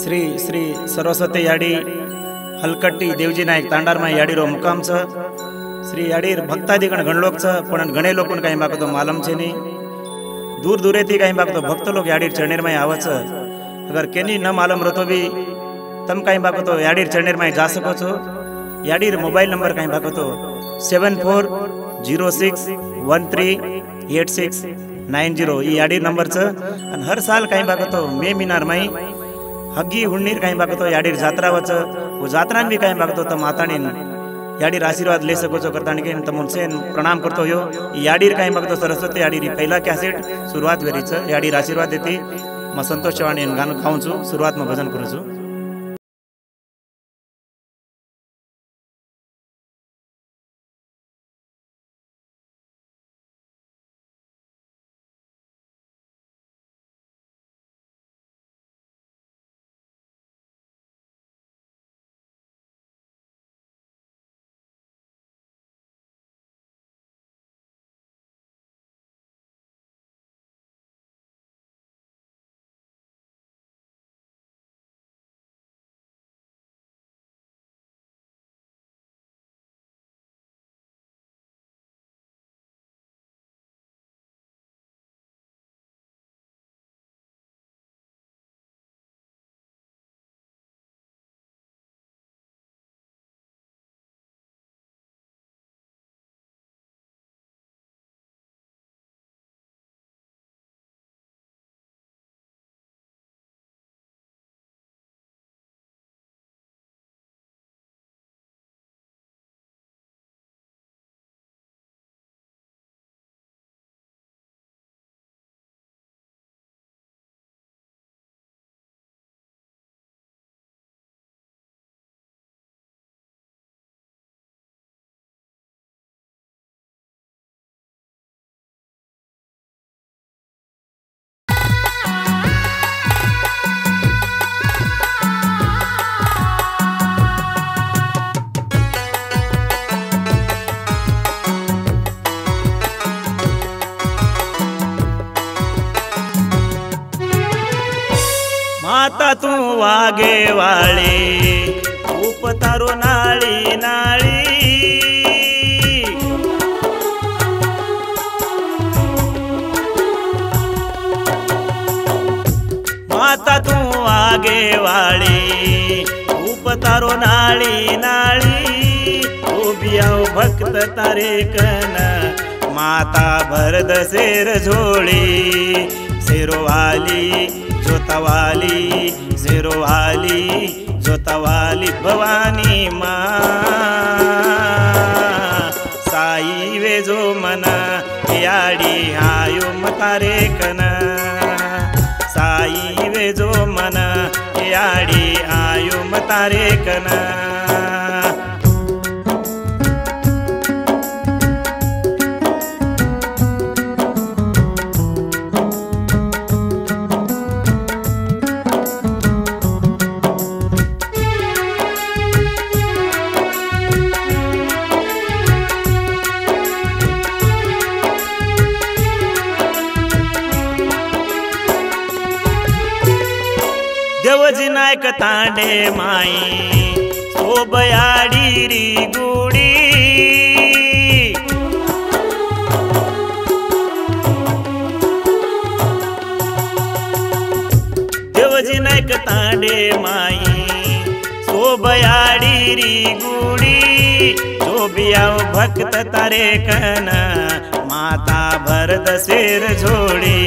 श्री श्री सरस्वती याडी हलकट्टी देवजी नायक तांडारमा याडीरो मुकामच श्री याडीर भक्तादिगण गणलोकच पण घणे लोकन काही बागतो मालूम छे नहीं। दूर दूरेथी काही बागतो भक्त लोग याडीर चरणेरमाय आवच। अगर केनी न मालूम रहतो भी तम काही बागतो याडीर चरणेरमाय जा सको छो। याडीर मोबाइल नंबर काही बागतो 7406138690 ई याडीर नंबर छ। आणि हर साल काही बागतो मे मिनार माई हग्गी हुण्णीर काही बागतो याडीर जात्रा वच वो जात्रान भी काही बागतो त माताणीन याडीर आशीर्वाद ले सको छो करता के तमुनसे प्रणाम करतो यो। याडीर काही बागतो सरस्वती याडीर पहिला कॅसेट सुरुवात वेरीच याडीर आशीर्वाद देती। मैं संतोष चव्हाण गाणं गाऊँ छू, शुरुआत में भजन करूँ छू। माता तू वागे वाली उपतारो नाली नाली। माता तू वागे वाली उपतारो नाली नाली। उबियाओ भक्त तारे कन माता भरद शेर झोली। शेरोवाली जोतवाली शेरोवाली जोतवाली भवानी माँ। साई वे जो मना याडी आयो मतारे कना। साई वे जो मना याडी आयो मतारे कना। देवजी नायक तांडे माई सोबयाडी री गुडी। देवजी नायक तांडे माई सोबयाडी री गुडी। जो बियाओ भक्त तारे कन माता भरद शेर झोड़ी।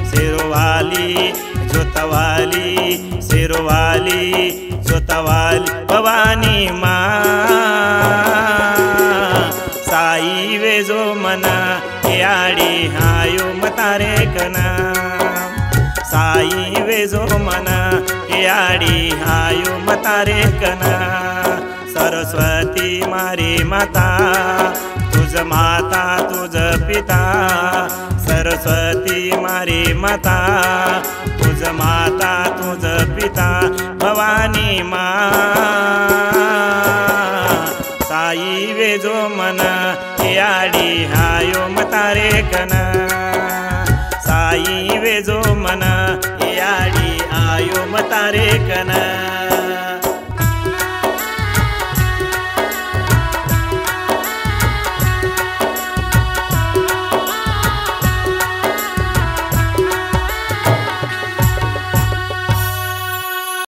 शेरोवाली जोतवाली शेरोवाली जोतवाली भवानी माँ। साई वे जो मना याडी आयो मतारे कना। साई वे जो मना याडी आयो मतारे कना। सरस्वती मारी माता तुझ माता तुझ पिता। सरस्वती मारी माता तुझ माता तुझ पिता भवानी माँ। साई वे जो मना याडी आयो मतारे कना। साई वे जो मना याडी आयो मतारे कन